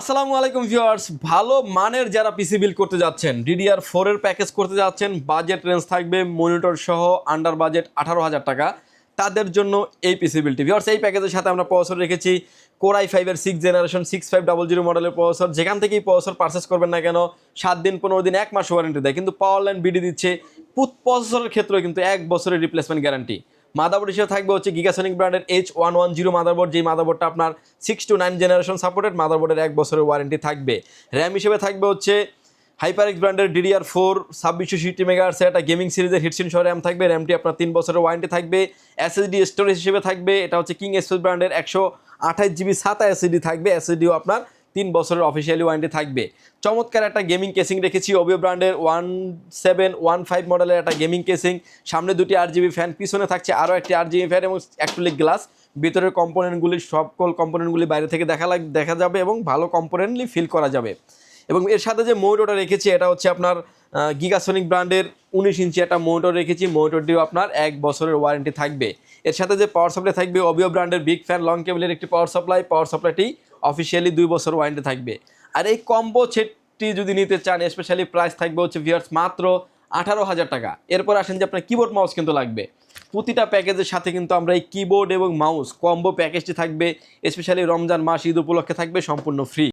আসসালামু আলাইকুম ভিউয়ার্স, ভালো মানের যারা পিসি বিল্ড করতে যাচ্ছেন, DDR4 এর প্যাকেজ করতে যাচ্ছেন, বাজেট রেঞ্জ থাকবে মনিটর সহ আন্ডার বাজেট 18,000 টাকা, তাদের জন্য এই পিসি বিল্ডটি। ভিউয়ার্স, এই প্যাকেজের সাথে আমরা প্রসেসর রেখেছি Core i5 এর 6th জেনারেশন 6500 মডেলের প্রসেসর। যেখান থেকেই প্রসেসর পারচেস করবেন না কেন 7 দিন 15 দিন 1 মাস ওয়ারেন্টি দেয়, কিন্তু পাওয়ার লাইন বিডি দিচ্ছে প্রসেসরের ক্ষেত্রেও কিন্তু 1 বছরের রিপ্লেসমেন্ট গ্যারান্টি। মাদারবোর্ড হিসেবে থাকবে হচ্ছে গিগাসনিক ব্র্যান্ডের H110 মাদারবোর্ড, যেই মাদারবোর্ডটা আপনার 6 to 9 জেনারেশন সাপোর্টেড। মাদারবোর্ডের 1 বছরের ওয়ারেন্টি থাকবে। র্যাম হিসেবে থাকবে হচ্ছে HyperX ব্র্যান্ডের DDR4 2660 মেগাহার্টজ একটা গেমিং সিরিজের হিটসিন সহ র্যাম থাকবে। র্যামটি আপনার 3 বছরের ওয়ারেন্টি থাকবে। SSD স্টোরেজ হিসেবে থাকবে, এটা হচ্ছে কিং এক্সপ্রেস ব্র্যান্ডের 128 GB SATA SSD থাকবে। SSDও আপনার 3 বছরের অফিসিয়ালি ওয়ারেন্টি থাকবে। চমৎকার একটা গেমিং কেসিং রেখেছি, ওবিও ব্র্যান্ডের 1715 মডেলের একটা গেমিং কেসিং। সামনে 2টি RGB ফ্যান, পিছনে থাকছে আরও একটি RGB ফ্যান এবং অ্যাক্রিলিক গ্লাস। ভিতরের কম্পোনেন্টগুলি সকল কম্পোনেন্টগুলি বাইরে থেকে দেখা যাবে এবং ভালো কম্পোনেন্টলি ফিল করা যাবে। এবং এর সাথে যে মনিটরটা রেখেছি এটা হচ্ছে আপনার গিগাসনিক ব্র্যান্ডের 19 ইঞ্চি একটা মনিটর রেখেছি। মনিটরটিও আপনার 1 বছরের ওয়ারেন্টি থাকবে। এর সাথে যে পাওয়ার সাপ্লাই থাকবে ওবিও ব্র্যান্ডের বিগ ফ্যান লং কেবলের একটি পাওয়ার সাপ্লাইটি অফিসিয়ালি 2 বছর ওয়ারেন্টি থাকবে। আর এই কম্বো সেটটি যদি নিতে চান, স্পেশালি প্রাইস থাকবে হচ্ছে ভিউয়ার্স মাত্র 18,000 টাকা। এরপর আসেন যে আপনার কিবোর্ড মাউস কিন্তু লাগবে। প্রতিটা প্যাকেজের সাথে কিন্তু আমরা এই কিবোর্ড এবং মাউস কম্বো প্যাকেজটি থাকবে, স্পেশালি রমজান মাস ঈদ উপলক্ষে থাকবে সম্পূর্ণ ফ্রি।